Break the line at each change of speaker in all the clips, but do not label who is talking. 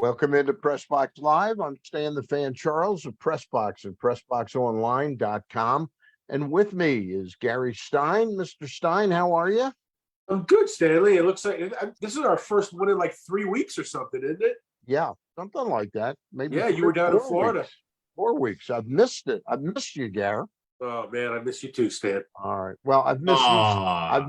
Welcome into Pressbox Live. I'm Stan the Fan Charles of Pressbox at PressBoxOnline.com. And with me is Gary Stein. Mr. Stein, how are you?
I'm good, Stanley. It looks like this is our first one in like 3 weeks or something, isn't it?
Yeah, something like that. Maybe
Yeah, you were down in Florida.
Weeks. 4 weeks. I've missed it. I've missed you, Gary.
Oh man, I miss you too, Stan.
All right. Well, I've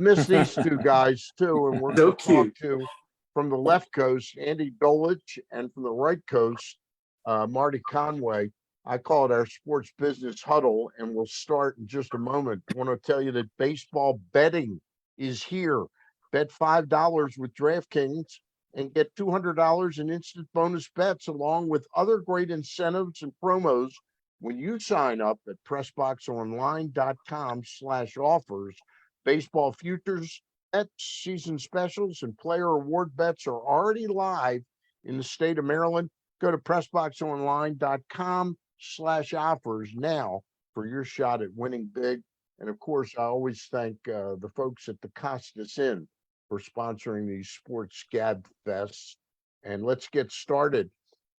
missed these two guys too, and we're
So
going to talk
cute.
to from the left coast, Andy Dolich, and from the right coast, Marty Conway. I call it our sports business huddle, and we'll start in just a moment. I want to tell you that baseball betting is here. Bet $5 with DraftKings and get $200 in instant bonus bets, along with other great incentives and promos when you sign up at PressBoxOnline.com/offers. Baseball futures, bets, season specials, and player award bets are already live in the state of Maryland. Go to PressBoxOnline.com/offers now for your shot at winning big. And of course, I always thank the folks at the Costas Inn for sponsoring these sports gab fests. And let's get started.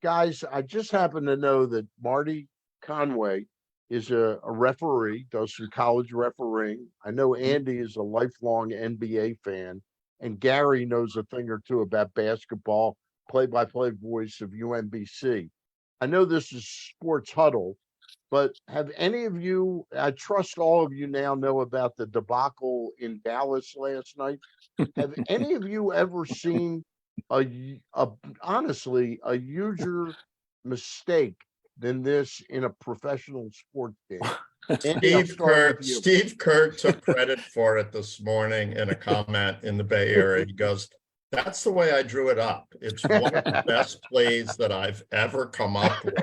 Guys, I just happen to know that Marty Conway is a referee, does some college refereeing. I know Andy is a lifelong NBA fan, and Gary knows a thing or two about basketball, play-by-play voice of UMBC. I know this is Sports Huddle, but have any of you, I trust all of you now know about the debacle in Dallas last night. Have any of you ever seen honestly, a huger mistake than this in a professional sports game? Andy,
Steve Kerr took credit for it this morning in a comment in the Bay Area. He goes, "That's the way I drew it up. It's one of the best plays that I've ever come up with.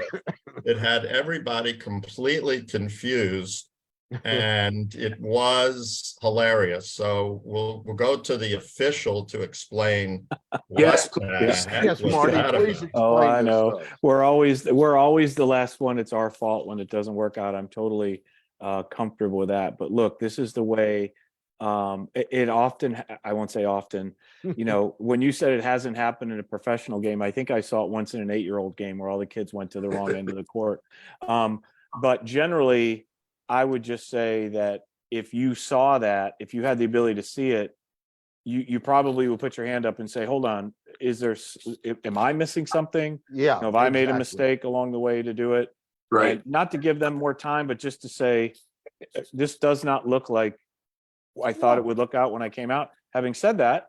It had everybody completely confused, and it was hilarious." So we'll go to the official to explain.
Yes,
yes, Marty, please explain.
Oh, I know.
Stuff.
We're always the last one. It's our fault when it doesn't work out. I'm totally comfortable with that. But look, this is the way it often, I won't say often, when you said it hasn't happened in a professional game, I think I saw it once in an 8-year-old game where all the kids went to the wrong end of the court. But generally, I would just say that if you saw that, if you had the ability to see it, you probably would put your hand up and say, hold on, am I missing something?
Yeah.
Have I made a mistake along the way to do it?
right.
And not to give them more time, but just to say, this does not look like I thought it would look out when I came out. Having said that,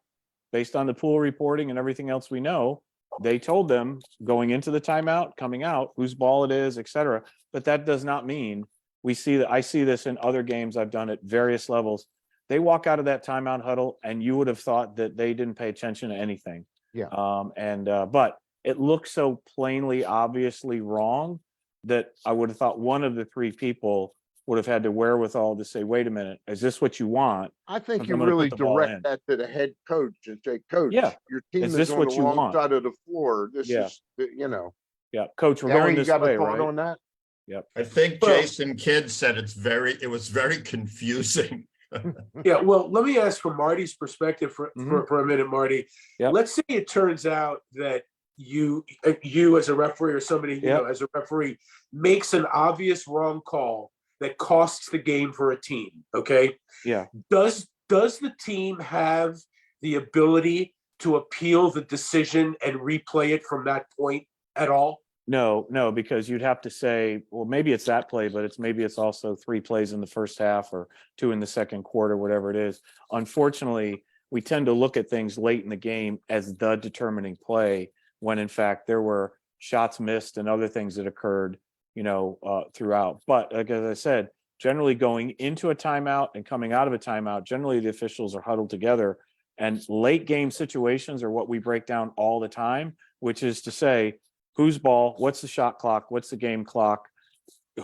based on the pool reporting and everything else we know, they told them going into the timeout, coming out, whose ball it is, etc. But that does not mean I see this in other games I've done at various levels. They walk out of that timeout huddle and you would have thought that they didn't pay attention to anything.
Yeah.
But it looks so plainly, obviously wrong that I would have thought one of the three people would have had the wherewithal to say, wait a minute, is this what you want?
I think you really direct that to the head coach and say, Coach, your team is on the wrong side of the floor. This is,
Yeah, Coach, we're
Gary,
going this
you got
way,
a thought
right?
on that?
Yep.
I think Jason Kidd said it was very confusing.
Yeah, well, let me ask from Marty's perspective for a minute, Marty.
Yep.
Let's say it turns out that you as a referee or somebody, as a referee makes an obvious wrong call that costs the game for a team. Okay.
Yeah.
Does the team have the ability to appeal the decision and replay it from that point at all?
No, because you'd have to say, well, maybe it's that play, but maybe it's also 3 plays in the first half or 2 in the second quarter, whatever it is. Unfortunately, we tend to look at things late in the game as the determining play, when in fact there were shots missed and other things that occurred, throughout. But like as I said, generally going into a timeout and coming out of a timeout, generally the officials are huddled together, and late game situations are what we break down all the time, which is to say, whose ball, what's the shot clock, what's the game clock,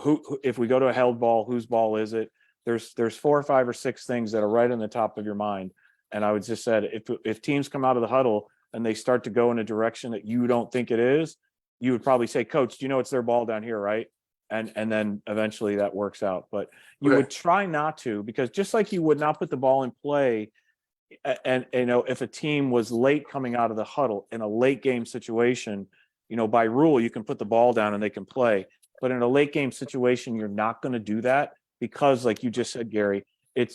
who if we go to a held ball, whose ball is it? There's 4 or 5 or 6 things that are right on the top of your mind. And I would just say, if teams come out of the huddle and they start to go in a direction that you don't think it is, you would probably say, Coach, do you know it's their ball down here, right? And then eventually that works out. But you would try not to, because just like you would not put the ball in play, and if a team was late coming out of the huddle in a late game situation, by rule, you can put the ball down and they can play. But in a late game situation, you're not going to do that because, like you just said, Gary,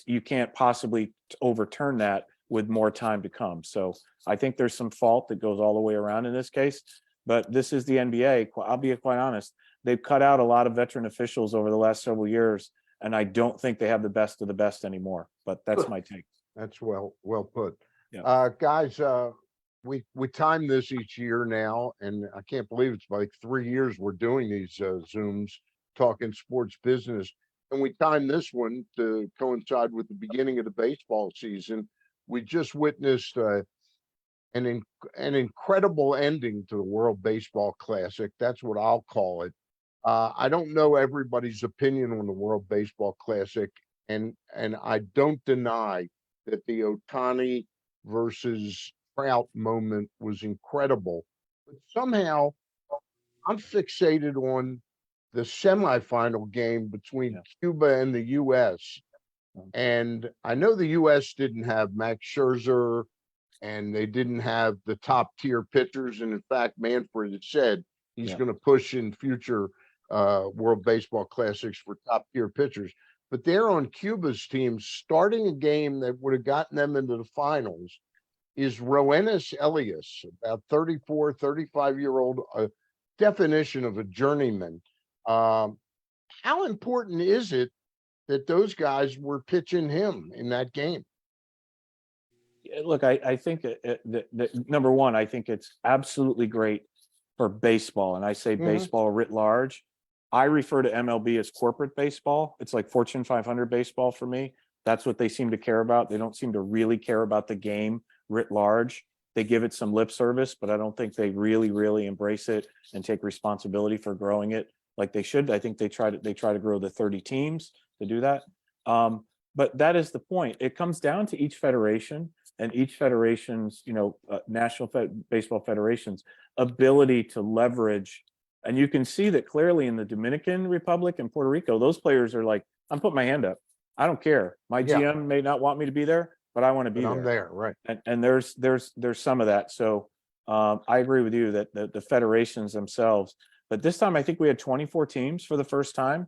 you can't possibly overturn that with more time to come. So I think there's some fault that goes all the way around in this case. But this is the NBA. I'll be quite honest. They've cut out a lot of veteran officials over the last several years, and I don't think they have the best of the best anymore. But that's my take.
That's well put.
Yeah.
Guys, we time this each year now, and I can't believe it's like 3 years we're doing these Zooms talking sports business. And we timed this one to coincide with the beginning of the baseball season. We just witnessed an incredible ending to the World Baseball Classic. That's what I'll call it. I don't know everybody's opinion on the World Baseball Classic, and I don't deny that the Ohtani versus Trout moment was incredible. But somehow I'm fixated on the semifinal game between Cuba and the U.S. And I know the U.S. didn't have Max Scherzer, and they didn't have the top tier pitchers. And in fact, Manfred had said he's going to push in future World Baseball Classics for top tier pitchers. But they're on Cuba's team, starting a game that would have gotten them into the finals is Roenis Elias, about 34, 35-year-old, definition of a journeyman. How important is it that those guys were pitching him in that game?
Look, I think that number one, I think it's absolutely great for baseball. And I say baseball writ large. I refer to MLB as corporate baseball. It's like Fortune 500 baseball for me. That's what they seem to care about. They don't seem to really care about the game writ large. They give it some lip service, but I don't think they really embrace it and take responsibility for growing it like they should. I think they try to grow the 30 teams to do that. But that is the point. It comes down to each federation and each federation's, national baseball federation's ability to leverage. And you can see that clearly in the Dominican Republic and Puerto Rico, those players are like, I'm putting my hand up. I don't care. My GM may not want me to be there, but I want to be there.
I'm there, right?
And there's some of that. So I agree with you that the federations themselves. But this time, I think we had 24 teams for the first time,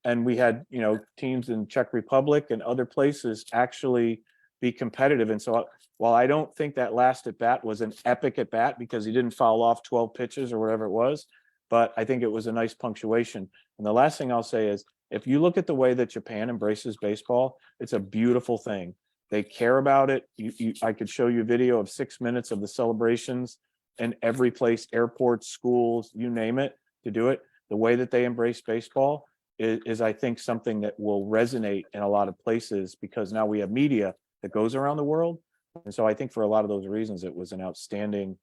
and we had teams in Czech Republic and other places actually be competitive. And so while I don't think that last at bat was an epic at bat because he didn't foul off 12 pitches or whatever it was, but I think it was a nice punctuation. And the last thing I'll say is, if you look at the way that Japan embraces baseball, it's a beautiful thing. They care about it. I could show you a video of 6 minutes of the celebrations in every place, airports, schools, you name it, to do it. The way that they embrace baseball is I think, something that will resonate in a lot of places because now we have media that goes around the world. And so I think for a lot of those reasons, it was an outstanding,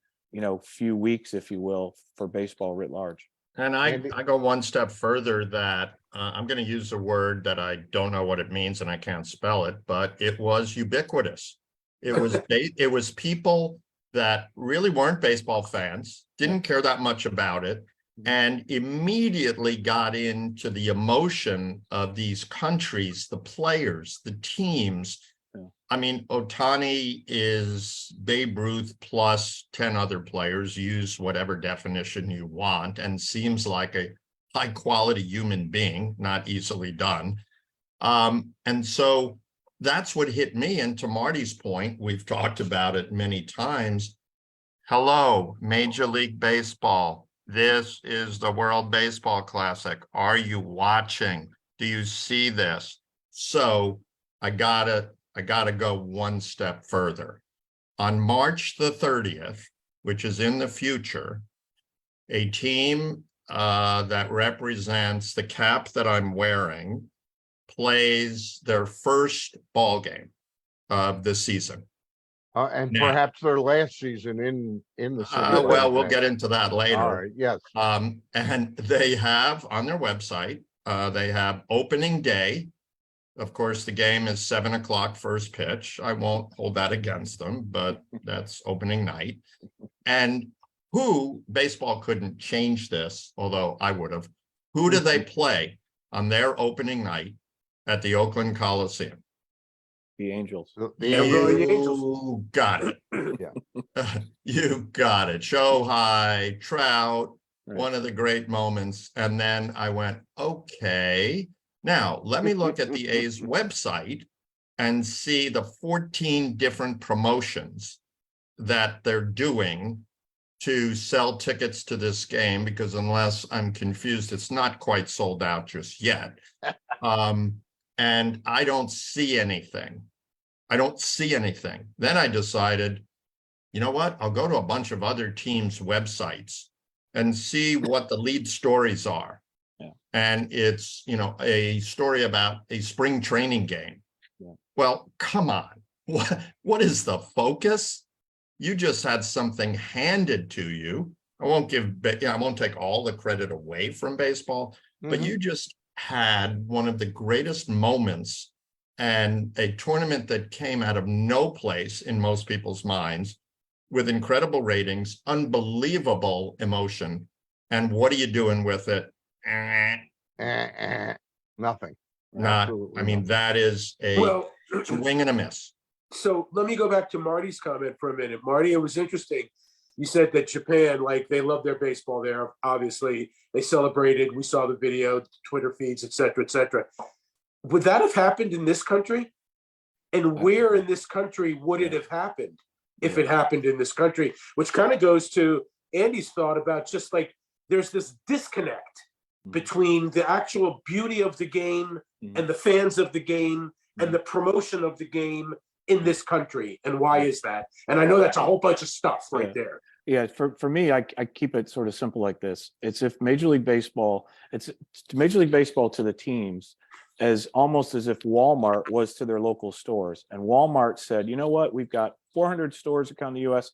few weeks, if you will, for baseball writ large.
And I go one step further that I'm going to use a word that I don't know what it means and I can't spell it, but it was ubiquitous. It was people that really weren't baseball fans, didn't care that much about it, and immediately got into the emotion of these countries, the players, the teams. I mean, Ohtani is Babe Ruth plus 10 other players, use whatever definition you want, and seems like a high quality human being, not easily done. And so that's what hit me. And to Marty's point, we've talked about it many times. Hello, Major League Baseball. This is the World Baseball Classic. Are you watching? Do you see this? So I gotta go one step further. On March the 30th, which is in the future, a team that represents the cap that I'm wearing plays their first ball game of the season.
And now, perhaps their last season in the
well, we'll get into that later.
All right, yes.
And they have on their website, they have opening day. Of course, the game is 7 o'clock first pitch. I won't hold that against them, but that's opening night. And baseball couldn't change this, although I would have. Who do they play on their opening night at the Oakland Coliseum?
The Angels.
The
I'm going the
You got it.
Yeah.
You got it. Shohei, Trout,
Right.
one of the great moments. And then I went, okay, now let me look at the A's website and see the 14 different promotions that they're doing to sell tickets to this game, because unless I'm confused, it's not quite sold out just yet. And I don't see anything. Then I decided, you know what? I'll go to a bunch of other teams' websites and see what the lead stories are.
Yeah.
And it's, a story about a spring training game.
Yeah.
Well, come on. What is the focus? You just had something handed to you. I won't take all the credit away from baseball, but you just had one of the greatest moments and a tournament that came out of no place in most people's minds, with incredible ratings, unbelievable emotion. And what are you doing with it?
Nothing.
Not,
Absolutely
I mean,
nothing.
that is a
Well,
swing and a miss.
so let me go back to Marty's comment for a minute. Marty, it was interesting. You said that Japan, like, they love their baseball there. Obviously, they celebrated. We saw the video, Twitter feeds, et cetera, et cetera. Would that have happened in this country? And where in this country would it have happened if it happened in this country? Which kind of goes to Andy's thought about just like there's this disconnect between the actual beauty of the game and the fans of the game and the promotion of the game in this country. And why is that? And I know that's a whole bunch of stuff right there.
Yeah, for me, I keep it sort of simple like this. It's if Major League Baseball, it's Major League Baseball to the teams as almost as if Walmart was to their local stores. And Walmart said, you know what, we've got 400 stores around the US.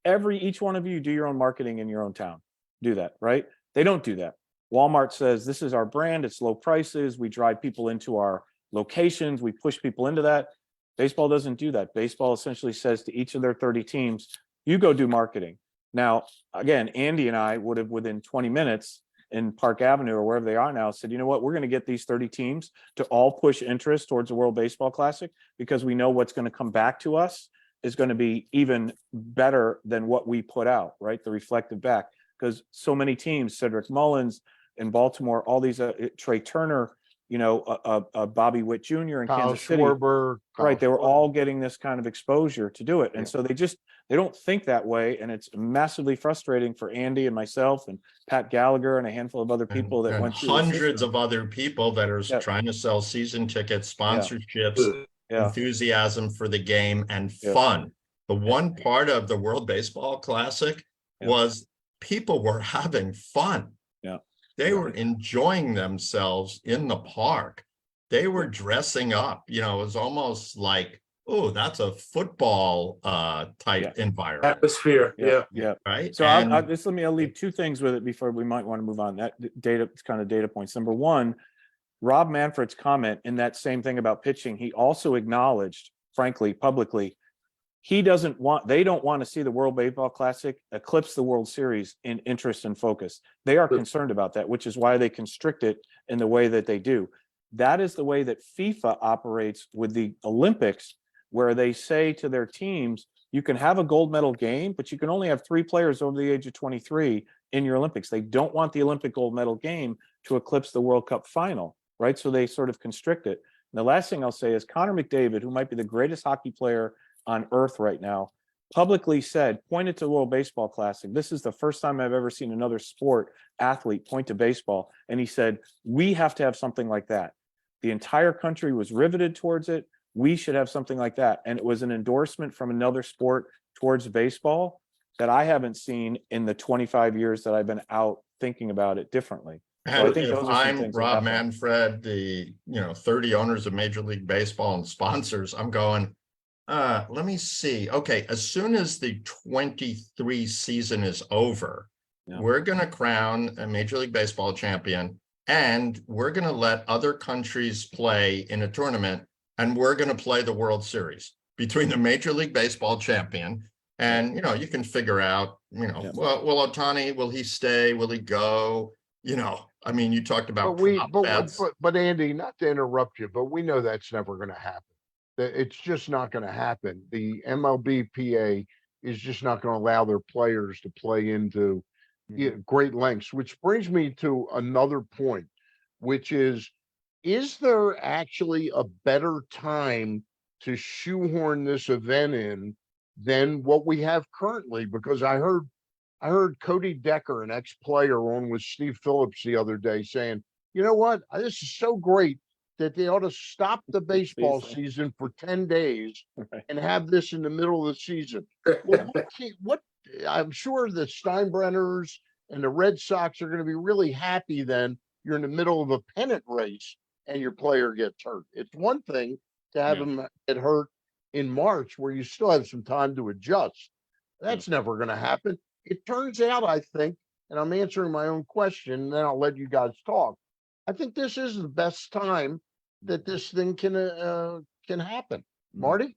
Each one of you do your own marketing in your own town. Do that, right? They don't do that. Walmart says, this is our brand, it's low prices, we drive people into our locations, we push people into that. Baseball doesn't do that. Baseball essentially says to each of their 30 teams, you go do marketing. Now, again, Andy and I would have within 20 minutes in Park Avenue or wherever they are now said, you know what, we're going to get these 30 teams to all push interest towards the World Baseball Classic because we know what's going to come back to us is going to be even better than what we put out, right? The reflective back, because so many teams, Cedric Mullins in Baltimore, all these, Trey Turner, Bobby Witt Jr. in
Kyle
Kansas City,
Schwarber,
right? They were all getting this kind of exposure to do it. And
Yeah.
so they don't think that way. And it's massively frustrating for Andy and myself and Pat Gallagher and a handful of other people that
and
went through the
hundreds
system.
of other people that are
Yeah.
trying to sell season tickets, sponsorships,
Yeah.
enthusiasm for the game, and
Yeah.
fun. The one part of the World Baseball Classic was people were having fun.
Yeah.
They were enjoying themselves in the park. They were dressing up. It was almost like, oh, that's a football type environment.
Atmosphere. Yeah.
Right.
So I'll leave two things with it before we might want to move on. That data, it's kind of data points. Number one, Rob Manfred's comment in that same thing about pitching, he also acknowledged, frankly, publicly, they don't want to see the World Baseball Classic eclipse the World Series in interest and focus. They are concerned about that, which is why they constrict it in the way that they do. That is the way that FIFA operates with the Olympics, where they say to their teams, you can have a gold medal game, but you can only have 3 players over the age of 23 in your Olympics. They don't want the Olympic gold medal game to eclipse the World Cup final, right? So they sort of constrict it. And the last thing I'll say is Connor McDavid, who might be the greatest hockey player on earth right now, publicly pointed to the World Baseball Classic. This is the first time I've ever seen another sport athlete point to baseball. And he said, we have to have something like that. The entire country was riveted towards it. We should have something like that. And it was an endorsement from another sport towards baseball that I haven't seen in the 25 years that I've been out thinking about it differently. So I think
if
those are some
I'm
things that
Rob
happen.
Manfred, the 30 owners of Major League Baseball and sponsors, I'm going, let me see. Okay, as soon as the 23 season is over, we're going to crown a Major League Baseball champion, and we're going to let other countries play in a tournament, and we're going to play the World Series between the Major League Baseball champion. And, you can figure out, well, Ohtani, will he stay? Will he go? I mean, you talked about
But Andy, not to interrupt you, but we know that's never going to happen. that it's just not going to happen. The MLBPA is just not going to allow their players to play into great lengths, which brings me to another point, which is there actually a better time to shoehorn this event in than what we have currently? Because I heard Cody Decker, an ex-player, on with Steve Phillips the other day saying, you know what, this is so great that they ought to stop the baseball season for 10 days and have this in the middle of the season. Well, what I'm sure the Steinbrenners and the Red Sox are going to be really happy then you're in the middle of a pennant race and your player gets hurt. It's one thing to have him get hurt in March where you still have some time to adjust. That's never going to happen. It turns out, I think, and I'm answering my own question, and then I'll let you guys talk. I think this is the best time that this thing can happen. Marty?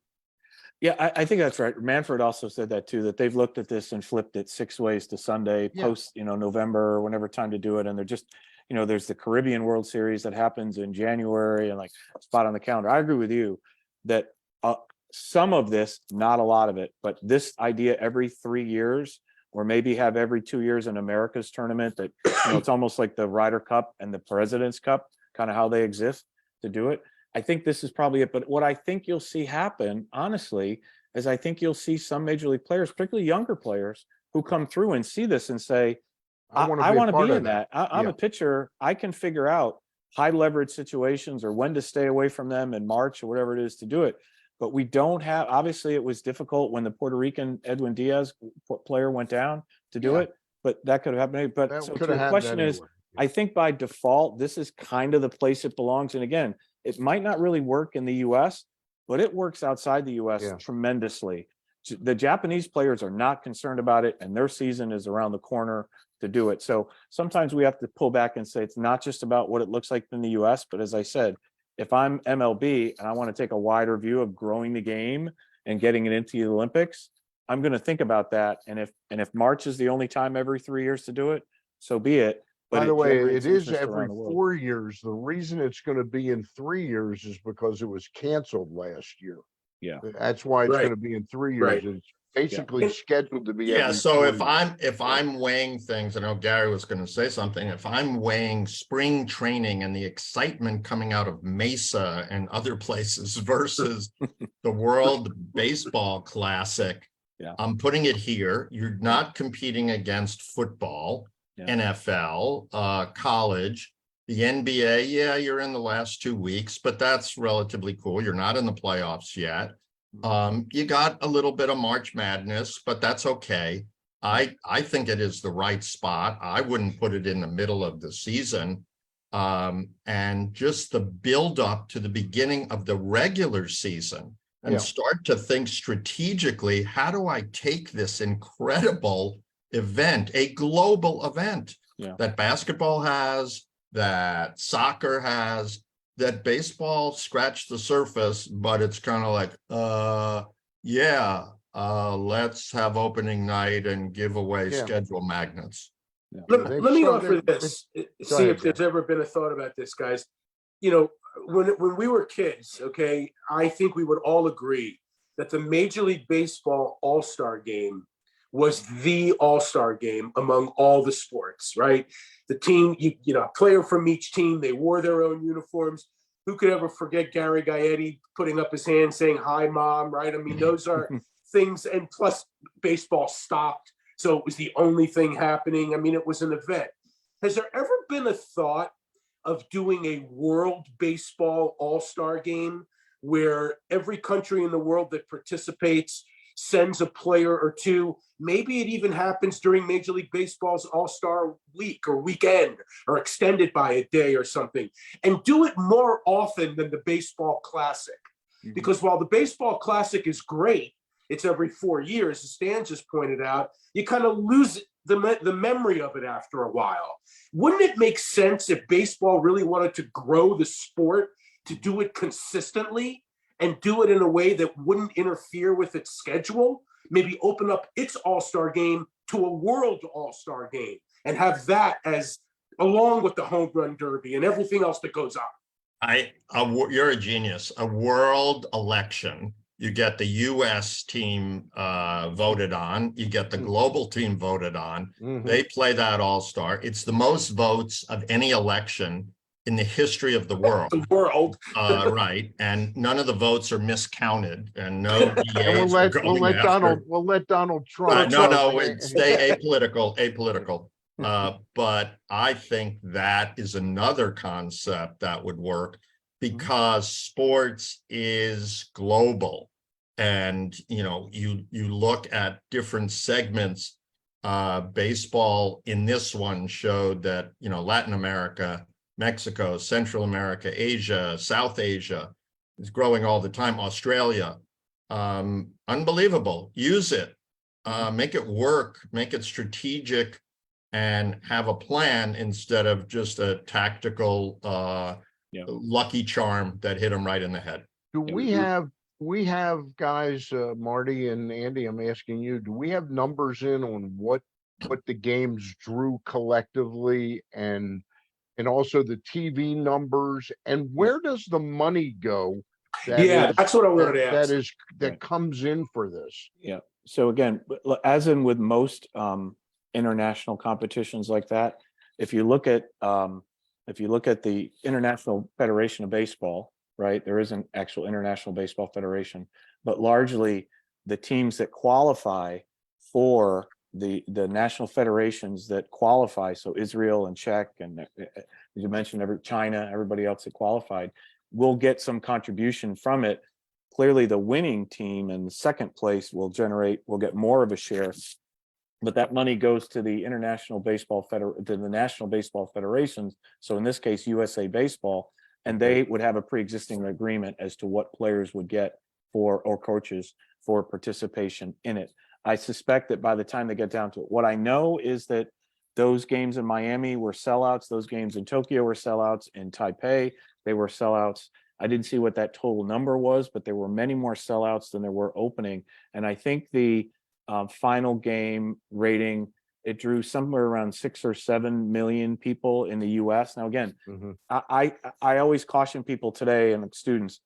Yeah, I think that's right. Manfred also said that too, that they've looked at this and flipped it 6 ways to Sunday, post, November or whenever time to do it. And they're just, there's the Caribbean World Series that happens in January and like spot on the calendar. I agree with you that some of this, not a lot of it, but this idea every 3 years, or maybe have every 2 years an America's tournament that, it's almost like the Ryder Cup and the President's Cup, kind of how they exist to do it. I think this is probably it. But what I think you'll see happen, honestly, is I think you'll see some major league players, particularly younger players, who come through and see this and say, I want to be in that. I'm a pitcher. I can figure out high leverage situations or when to stay away from them in March or whatever it is to do it. But we don't have, obviously it was difficult when the Puerto Rican Edwin Diaz player went down to do it, but that could have happened. But so the question is, I think by default, this is kind of the place it belongs. And again, it might not really work in the US, but it works outside the US tremendously. The Japanese players are not concerned about it, and their season is around the corner to do it. So sometimes we have to pull back and say it's not just about what it looks like in the US, but as I said, if I'm MLB and I want to take a wider view of growing the game and getting it into the Olympics, I'm going to think about that. And if March is the only time every 3 years to do it, so be it. But
by the way, it is every 4 years. The reason it's going to be in 3 years is because it was canceled last year.
Yeah,
that's why it's going to be in 3 years. It's basically scheduled to be.
So if I'm weighing things, I know Gary was going to say something. If I'm weighing spring training and the excitement coming out of Mesa and other places versus the World Baseball Classic, I'm putting it here. You're not competing against football. NFL, college, the NBA, you're in the last 2 weeks, but that's relatively cool. You're not in the playoffs yet. You got a little bit of March Madness, but that's okay. I think it is the right spot. I wouldn't put it in the middle of the season. And just the build up to the beginning of the regular season and start to think strategically, how do I take this incredible event, a global event that basketball has, that soccer has, that baseball scratched the surface, but it's kind of like, let's have opening night and give away schedule magnets.
Let me offer this, see if there's ever been a thought about this, guys. When we were kids, I think we would all agree that the Major League Baseball All-Star Game was the all-star game among all the sports, right? The team, a player from each team, they wore their own uniforms. Who could ever forget Gary Gaetti putting up his hand saying, "Hi, Mom," right? I mean, those are things, and plus baseball stopped. So it was the only thing happening. I mean, it was an event. Has there ever been a thought of doing a World Baseball All-Star Game where every country in the world that participates sends a player or two? Maybe it even happens during Major League Baseball's All-Star Week or weekend, or extended by a day or something, and do it more often than the Baseball Classic. Because while the Baseball Classic is great, it's every 4 years, as Stan just pointed out, you kind of lose the memory of it after a while. Wouldn't it make sense if baseball really wanted to grow the sport to do it consistently and do it in a way that wouldn't interfere with its schedule? Maybe open up its All-Star Game to a World All-Star Game and have that as along with the Home Run Derby and everything else that goes on.
You're a genius. A world election. You get the US team voted on, you get the global team voted on. They play that all-star. It's the most votes of any election in the history of the world.
The world.
Right. And none of the votes are miscounted and no
And
DAs are going after.
We'll let Donald Trump.
Stay apolitical. But I think that is another concept that would work, because sports is global. And, you look at different segments, baseball in this one showed that, Latin America, Mexico, Central America, Asia, South Asia is growing all the time. Australia, unbelievable. Use it, make it work, make it strategic, and have a plan instead of just a tactical, lucky charm that hit them right in the head.
Do we have guys, Marty and Andy, I'm asking you, do we have numbers in on what the games drew collectively, and also the TV numbers, and where does the money go?
That's what I wanted to ask.
That comes in for this.
Yeah. So again, as in with most international competitions like that, if you look at the International Federation of Baseball, right? There is an actual International Baseball Federation, but largely the teams that qualify for the national federations that qualify, so Israel and Czech, and you mentioned China, everybody else that qualified, will get some contribution from it. Clearly, the winning team in second place will get more of a share, but that money goes to the National Baseball Federations. So in this case, USA Baseball, and they would have a pre-existing agreement as to what players would get or coaches for participation in it. I suspect that by the time they get down to it, what I know is that those games in Miami were sellouts. Those games in Tokyo were sellouts. In Taipei, they were sellouts. I didn't see what that total number was, but there were many more sellouts than there were opening. And I think the final game rating, it drew somewhere around 6 or 7 million people in the US. Now, again, I always caution people today and students,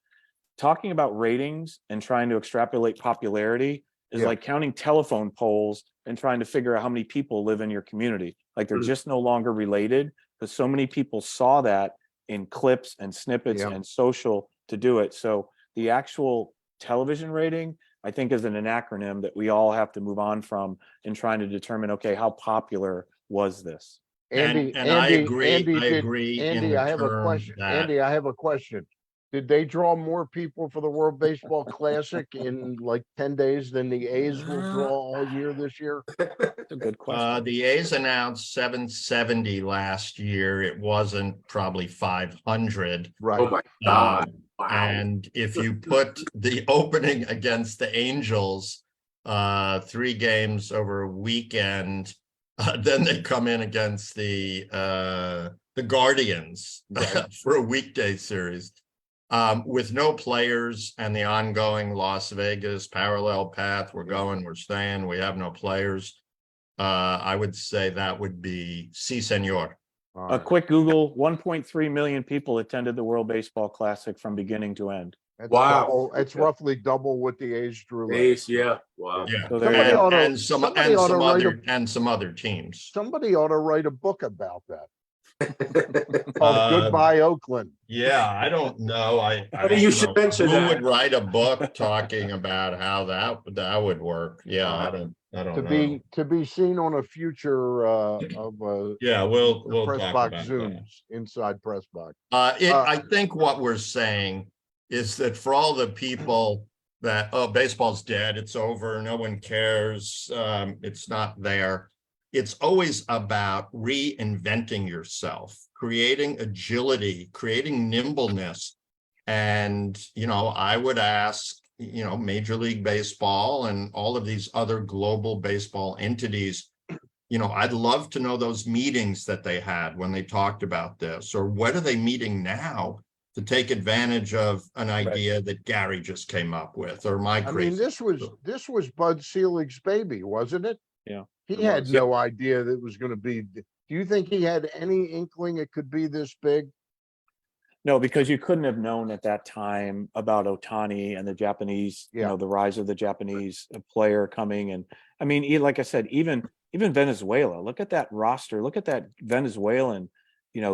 talking about ratings and trying to extrapolate popularity is like counting telephone poles and trying to figure out how many people live in your community. Like they're just no longer related, because so many people saw that in clips and snippets and social to do it. So the actual television rating, I think, is an acronym that we all have to move on from in trying to determine, okay, how popular was this?
Andy,
I agree.
Andy, I have a question. Andy, I have a question. Did they draw more people for the World Baseball Classic in like 10 days than the A's will draw all year this year?
That's a good question.
The A's announced 770 last year. It wasn't probably 500.
Right.
Oh my God. Wow.
And if you put the opening against the Angels, 3 games over a weekend, then they come in against the Guardians for a weekday series. With no players and the ongoing Las Vegas parallel path, we're staying, we have no players. I would say that would be si senor.
A quick Google, 1.3 million people attended the World Baseball Classic from beginning to end.
Wow.
It's roughly double what the A's drew.
A's, yeah. Wow.
Yeah.
So
And some other teams.
Somebody ought to write a book about that. Called Goodbye Oakland.
Yeah, I don't know. I
mean, you should mention
who
that.
would write a book talking about how that would work. Yeah, I don't know.
To be seen on a future
we'll
press
talk
box
about
Zooms inside press box.
I think what we're saying is that for all the people that baseball's dead, it's over, no one cares, it's not there. It's always about reinventing yourself, creating agility, creating nimbleness. And, I would ask, Major League Baseball and all of these other global baseball entities, I'd love to know those meetings that they had when they talked about this, or what are they meeting now to take advantage of an idea that Gary just came up with, or Mike.
I mean, this was Bud Selig's baby, wasn't it?
Yeah.
He had no idea that it was going to be. Do you think he had any inkling it could be this big?
No, because you couldn't have known at that time about Otani and the Japanese,
Yeah.
the rise of the Japanese player coming. And I mean, like I said, even Venezuela, look at that roster, look at that Venezuelan,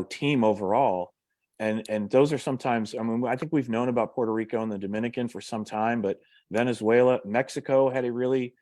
team overall. And those are sometimes, I mean, I think we've known about Puerto Rico and the Dominican for some time, but Venezuela, Mexico had a really,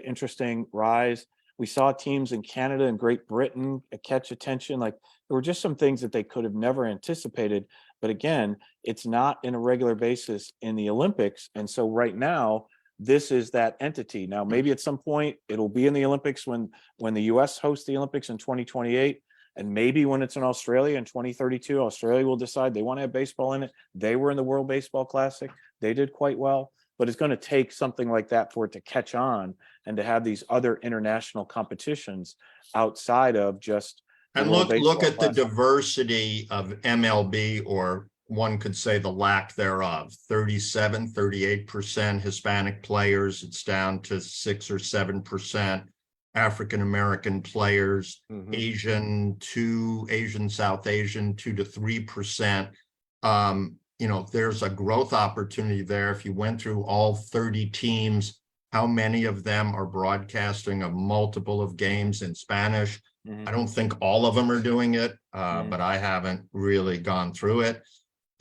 interesting rise. We saw teams in Canada and Great Britain catch attention. Like, there were just some things that they could have never anticipated. But again, it's not in a regular basis in the Olympics. And so right now, this is that entity. Now, maybe at some point it'll be in the Olympics when the US hosts the Olympics in 2028. And maybe when it's in Australia in 2032, Australia will decide they want to have baseball in it. They were in the World Baseball Classic. They did quite well. But it's going to take something like that for it to catch on and to have these other international competitions outside of just the
And
World
look
Baseball
at the
Classic.
diversity of MLB, or one could say the lack thereof. 38% Hispanic players. It's down to 6 or 7% African-American players, Asian, South Asian, 2 to 3%. There's a growth opportunity there. If you went through all 30 teams, how many of them are broadcasting a multiple of games in Spanish? I don't think all of them are doing it, but I haven't really gone through it.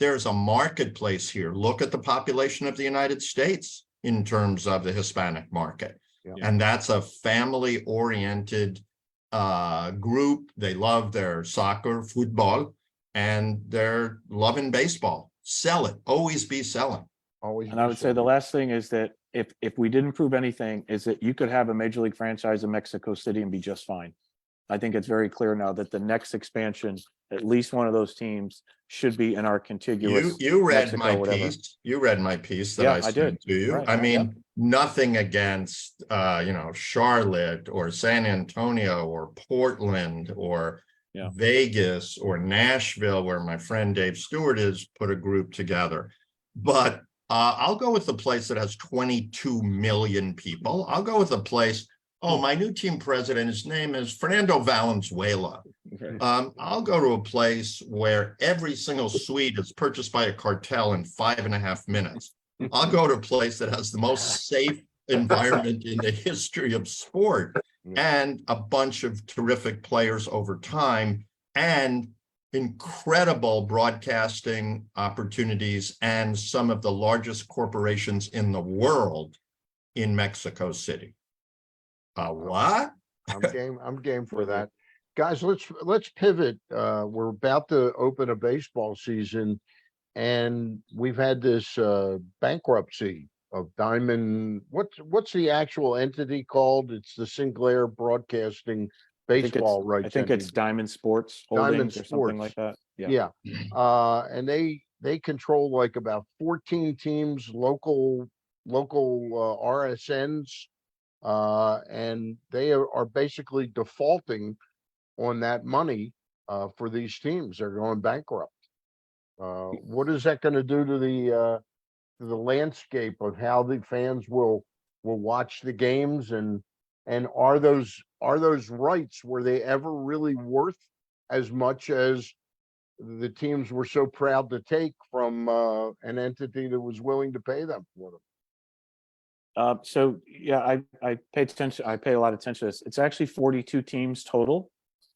There's a marketplace here. Look at the population of the United States in terms of the Hispanic market.
Yeah.
And that's a family-oriented group. They love their soccer, football, and they're loving baseball. Sell it. Always be selling.
Always.
And I would say the last thing is that if we didn't prove anything, is that you could have a major league franchise in Mexico City and be just fine. I think it's very clear now that the next expansion, at least one of those teams, should be in our contiguous.
You read
Mexico,
my
whatever.
piece. You read my piece that
Yeah,
I
I
sent
did.
to you.
Right,
I
yeah.
mean, nothing against Charlotte or San Antonio or Portland or Vegas or Nashville, where my friend Dave Stewart has put a group together. But I'll go with the place that has 22 million people. I'll go with a place. Oh, my new team president, his name is Fernando Valenzuela.
Okay.
I'll go to a place where every single suite is purchased by a cartel in 5.5 minutes. I'll go to a place that has the most safe environment in the history of sport and a bunch of terrific players over time and incredible broadcasting opportunities and some of the largest corporations in the world in Mexico City. What?
I'm game for that. Guys, let's pivot. We're about to open a baseball season, and we've had this bankruptcy of Diamond. What's the actual entity called? It's the Sinclair Broadcasting Baseball Rights.
I think it's Diamond Sports Holdings or something like that.
Yeah. And they control like about 14 teams, local RSNs. And they are basically defaulting on that money for these teams. They're going bankrupt. What is that going to do to the landscape of how the fans will watch the games, and are those rights, were they ever really worth as much as the teams were so proud to take from an entity that was willing to pay them for them?
So yeah, I pay attention. I pay a lot of attention to this. It's actually 42 teams total,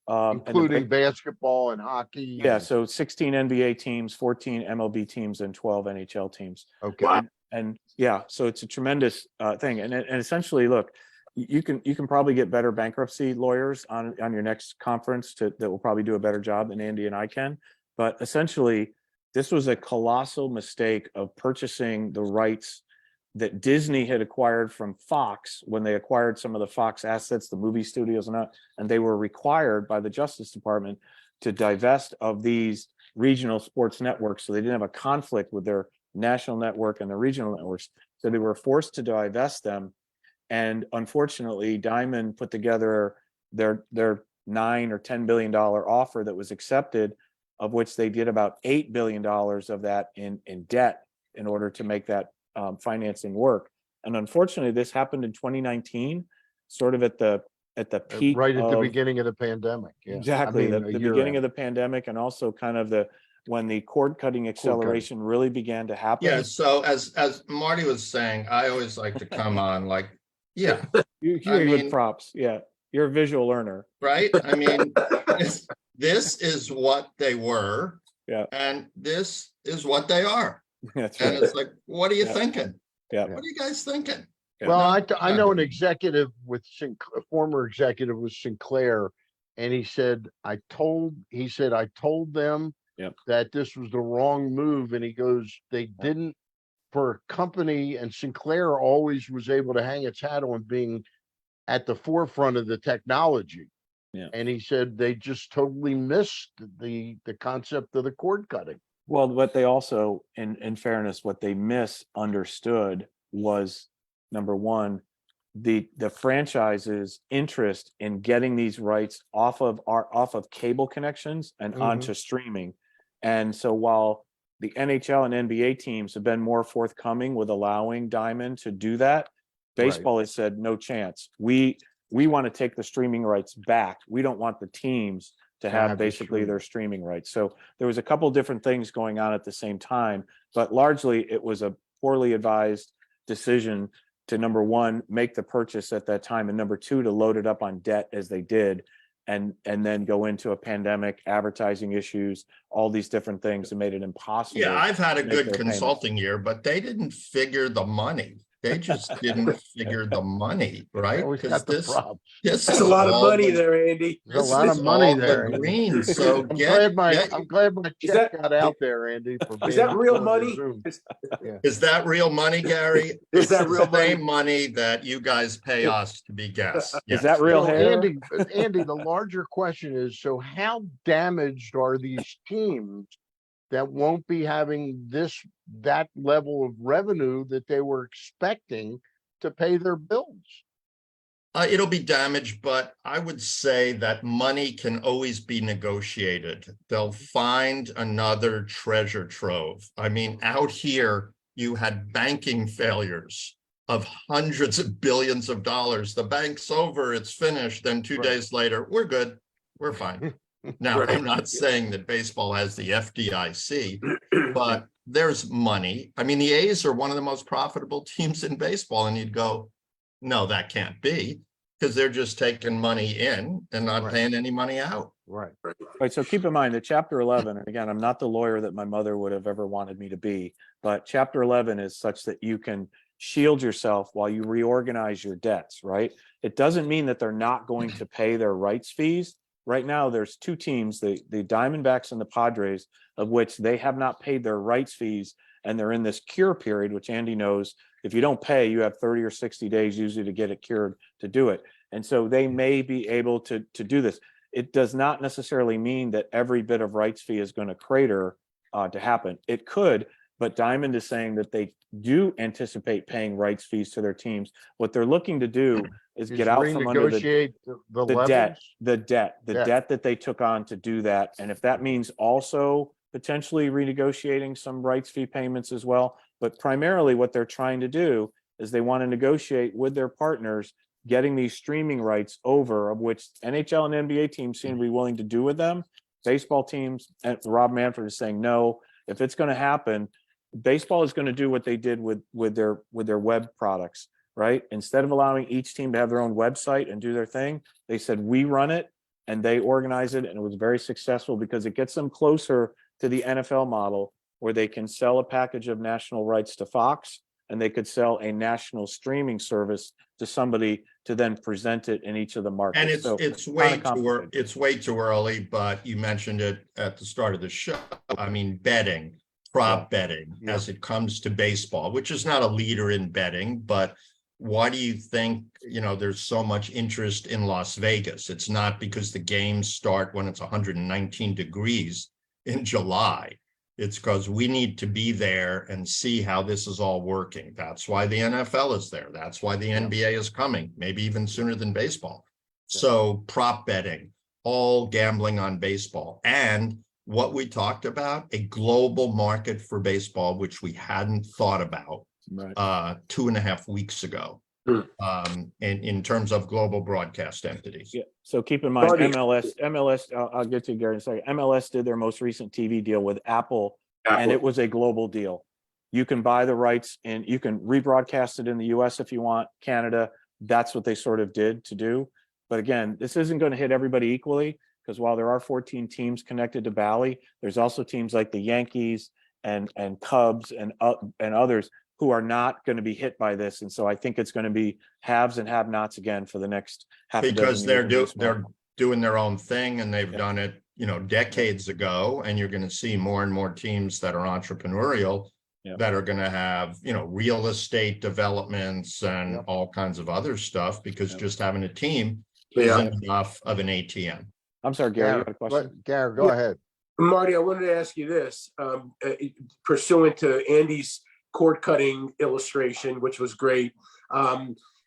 Including basketball and hockey.
Yeah, so 16 NBA teams, 14 MLB teams, and 12 NHL teams.
Okay.
And yeah, so it's a tremendous thing. And essentially, look, you can probably get better bankruptcy lawyers on your next conference that will probably do a better job than Andy and I can. But essentially, this was a colossal mistake of purchasing the rights that Disney had acquired from Fox when they acquired some of the Fox assets, the movie studios and they were required by the Justice Department to divest of these regional sports networks. So they didn't have a conflict with their national network and the regional networks. So they were forced to divest them. And unfortunately, Diamond put together their $9 or $10 billion offer that was accepted, of which they did about $8 billion of that in debt in order to make that financing work. And unfortunately, this happened in 2019, sort of at the peak,
right at the beginning of the pandemic. Yeah.
Exactly,
I mean,
the beginning of the pandemic, and also kind of the when the cord cutting acceleration really began to happen.
Yeah, so as Marty was saying, I always like to come on like, yeah,
You're good props. Yeah. You're a visual learner.
right? I mean, this is what they were.
Yeah.
And this is what they are.
That's
And
right.
it's like, what are you
Yeah.
thinking?
Yeah.
What are you guys thinking?
Well,
No,
I know an executive with a former executive with Sinclair, and he said, I told them
Yep.
that this was the wrong move. And he goes, they didn't, for a company, and Sinclair always was able to hang its hat on being at the forefront of the technology.
Yeah.
And he said they just totally missed the concept of the cord cutting.
Well, what they also, in fairness, what they misunderstood was, number one, the franchise's interest in getting these rights off of cable connections and onto streaming. And so while the NHL and NBA teams have been more forthcoming with allowing Diamond to do that, baseball has said no chance. We want to take the streaming rights back. We don't want the teams to have basically their streaming rights. So there was a couple different things going on at the same time, but largely it was a poorly advised decision to, number one, make the purchase at that time, and number two, to load it up on debt as they did, and then go into a pandemic, advertising issues, all these different things that made it impossible.
Yeah, I've had a
make
good
their
consulting year, but they didn't figure the money. They just didn't figure the money, right?
Always
Because
got the props.
this
That's
is
a lot of
all
money
the-
there, Andy.
There's a lot of money
all the
there, Andy.
green. So
I'm
get,
glad my
Is
check
that-
got out there, Andy. For
Is
being
that real
on
money?
Zoom.
is that real money, Gary?
Is that
It's
real
the
money?
same money that you guys pay us to be guests?
Is
Yes.
that real
So,
hair?
Andy, the larger question is, so how damaged are these teams that won't be having that level of revenue that they were expecting to pay their bills?
It'll be damaged, but I would say that money can always be negotiated. They'll find another treasure trove. I mean, out here, you had banking failures of hundreds of billions of dollars. The bank's over, it's finished. Then 2 days later, we're good, we're fine. Now, I'm not saying that baseball has the FDIC, but there's money. I mean, the A's are one of the most profitable teams in baseball, and you'd go, no, that can't be, because they're just taking money in and not paying any money out.
Right.
Right. So keep in mind that Chapter 11, and again, I'm not the lawyer that my mother would have ever wanted me to be, but Chapter 11 is such that you can shield yourself while you reorganize your debts, right? It doesn't mean that they're not going to pay their rights fees. Right now, there's two teams, the Diamondbacks and the Padres, of which they have not paid their rights fees, and they're in this cure period, which Andy knows, if you don't pay, you have 30 or 60 days usually to get it cured to do it. And so they may be able to do this. It does not necessarily mean that every bit of rights fee is going to crater to happen. It could, but Diamond is saying that they do anticipate paying rights fees to their teams. What they're looking to do is get out from under
the
debt
Yeah.
that they took on to do that. And if that means also potentially renegotiating some rights fee payments as well, but primarily what they're trying to do is they want to negotiate with their partners, getting these streaming rights over, of which NHL and NBA teams seem to be willing to do with them. Baseball teams, and Rob Manfred is saying, no, if it's going to happen, baseball is going to do what they did with their web products, right? Instead of allowing each team to have their own website and do their thing, they said, we run it and they organize it. And it was very successful because it gets them closer to the NFL model, where they can sell a package of national rights to Fox, and they could sell a national streaming service to somebody to then present it in each of the markets.
And
So
it's way
kinda complicated.
it's way too early, but you mentioned it at the start of the show. I mean, betting, prop betting, as it comes to baseball, which is not a leader in betting, but why do you think, there's so much interest in Las Vegas? It's not because the games start when it's 119 degrees in July. It's because we need to be there and see how this is all working. That's why the NFL is there. That's why the NBA is coming, maybe even sooner than baseball. So prop betting, all gambling on baseball. And what we talked about, a global market for baseball, which we hadn't thought about
Right.
2.5 weeks ago. in terms of global broadcast entities.
Yeah, so keep in mind,
Marty-
MLS, I'll get to you, Gary, in a second. MLS did their most recent TV deal with Apple, and
Apple.
it was a global deal. You can buy the rights and you can rebroadcast it in the US if you want, Canada. That's what they sort of did to do. But again, this isn't going to hit everybody equally, because while there are 14 teams connected to Bally, there's also teams like the Yankees and Cubs and others who are not going to be hit by this. And so I think it's going to be haves and have-nots again for the next half a
Because
dozen
they're
years.
they're doing their own thing, and they've
Yeah.
done it, decades ago. And you're going to see more and more teams that are entrepreneurial
Yeah.
that are going to have, real estate developments and
Yep.
all kinds of other stuff, because
Yep.
just having a team
Yeah.
isn't enough of an ATM.
I'm sorry, Gary, you had a question?
Gary, go ahead.
Marty, I wanted to ask you this, pursuant to Andy's cord cutting illustration, which was great.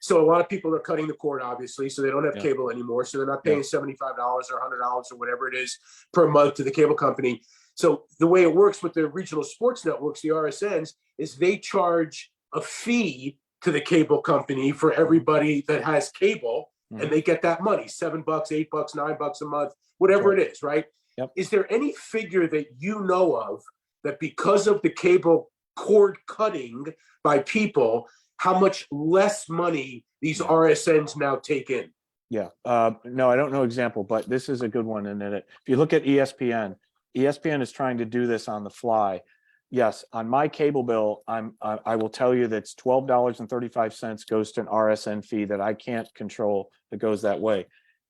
So a lot of people are cutting the cord, obviously, so they don't have
Yeah.
cable anymore. So they're not paying $75 or $100 or whatever it is per month to the cable company. So the way it works with the regional sports networks, the RSNs, is they charge a fee to the cable company for everybody that has cable, and they get that money, $7, $8, $9 a month, whatever it is, right?
Yep.
Is there any figure that you know of that because of the cable cord cutting by people, how much less money these RSNs now take in?
Yeah. No, I don't know example, but this is a good one. And then if you look at ESPN is trying to do this on the fly. Yes, on my cable bill, I will tell you that's $12.35 goes to an RSN fee that I can't control that goes that way.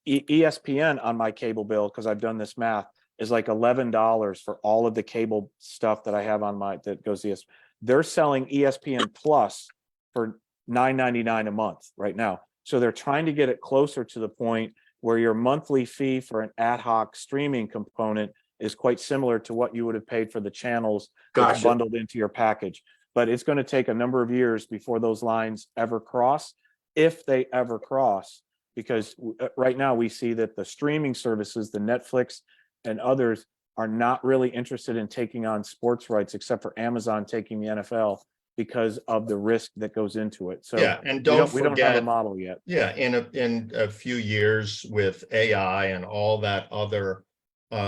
ESPN on my cable bill, because I've done this math, is like $11 for all of the cable stuff that I have on that goes to ESPN. They're selling ESPN Plus for $9.99 a month right now. So they're trying to get it closer to the point where your monthly fee for an ad hoc streaming component is quite similar to what you would have paid for the channels that's
Gotcha.
bundled into your package. But it's going to take a number of years before those lines ever cross, if they ever cross, because right now we see that the streaming services, the Netflix and others, are not really interested in taking on sports rights, except for Amazon taking the NFL, because of the risk that goes into it. So
Yeah, and
we don't have a model yet.
Yeah, in a few years with AI and all that other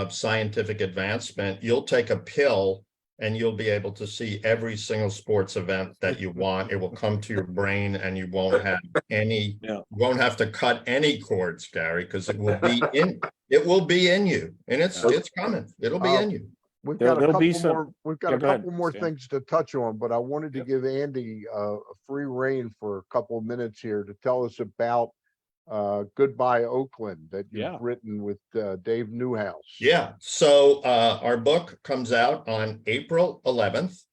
scientific advancement, you'll take a pill and you'll be able to see every single sports event that you want. It will come to your brain, and you won't have any,
Yeah.
you won't have to cut any cords, Gary, because it will be in you, and it's coming. It'll be in you.
We've
There'll-
got a
there'll be
couple
some-
more, we've got
Yeah,
a
go ahead,
couple more
Stan.
things to touch on, but I wanted to
Yep.
give Andy a free rein for a couple of minutes here to tell us about Goodbye Oakland that you've
Yeah.
written with Dave Newhouse.
Yeah, so our book comes out on April 11th.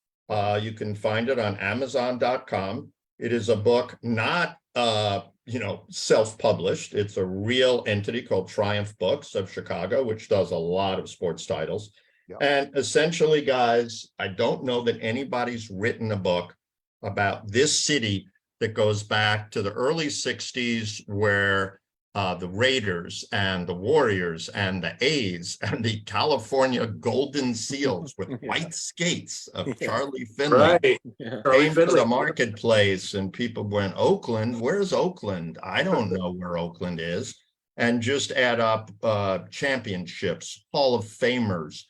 You can find it on Amazon.com. It is a book not self-published. It's a real entity called Triumph Books of Chicago, which does a lot of sports titles.
Yep.
And essentially, guys, I don't know that anybody's written a book about this city that goes back to the early 60s, where the Raiders and the Warriors and the A's and the California Golden Seals with
Yeah.
white skates of
Yeah.
Charlie Finley
Right.
Yeah.
Charlie
came to
Finley.
the marketplace, and people went, Oakland, where's Oakland? I don't know where Oakland is. And just add up championships, Hall of Famers,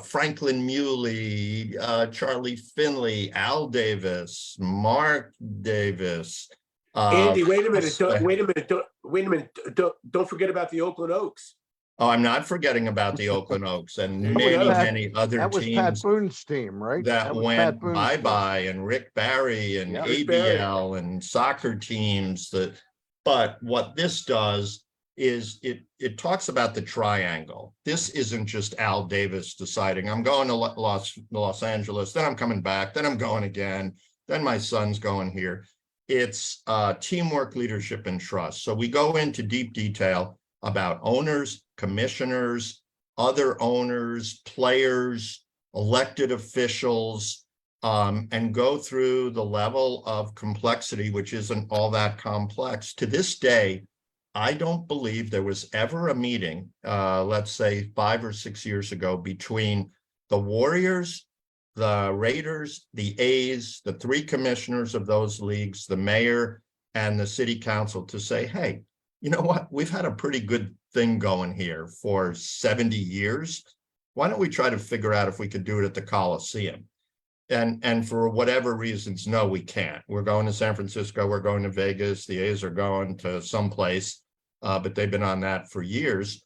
Franklin Muley, Charlie Finley, Al Davis, Mark Davis.
Andy, wait a minute. Don't forget about the Oakland Oaks.
Oh, I'm not forgetting about the Oakland Oaks and
That
many,
was-
many other
That was Pat
teams
Boone's team, right?
that
was Pat
went
Boone's team.
bye-bye, and Rick Barry and
Yeah.
Rick Barry.
ABL and soccer teams but what this does is it talks about the triangle. This isn't just Al Davis deciding, I'm going to Los Angeles, then I'm coming back, then I'm going again, then my son's going here. It's teamwork, leadership, and trust. So we go into deep detail about owners, commissioners, other owners, players, elected officials, and go through the level of complexity, which isn't all that complex. To this day, I don't believe there was ever a meeting, let's say 5 or 6 years ago, between the Warriors, the Raiders, the A's, the 3 commissioners of those leagues, the mayor, and the city council to say, hey, you know what? We've had a pretty good thing going here for 70 years. Why don't we try to figure out if we could do it at the Coliseum? And for whatever reasons, no, we can't. We're going to San Francisco, we're going to Vegas, the A's are going to someplace, but they've been on that for years.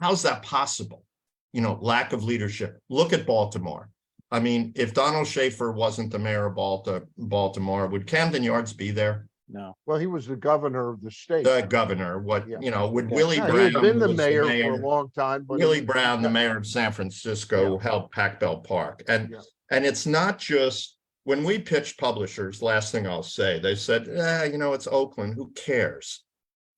How's that possible? You know, lack of leadership. Look at Baltimore. I mean, if Donald Schaefer wasn't the mayor of Baltimore, would Camden Yards be there?
No.
Well, he was the governor of the state.
The governor,
Yeah.
you know, would
Yeah.
Willie
Yeah, he
Brown,
had been
who
the
was
mayor for a long time, but
Willie
he-
Brown, the mayor of San Francisco, helped pack Bell Park. And it's not just, when we pitched publishers, last thing I'll say, they said, you know, it's Oakland, who cares?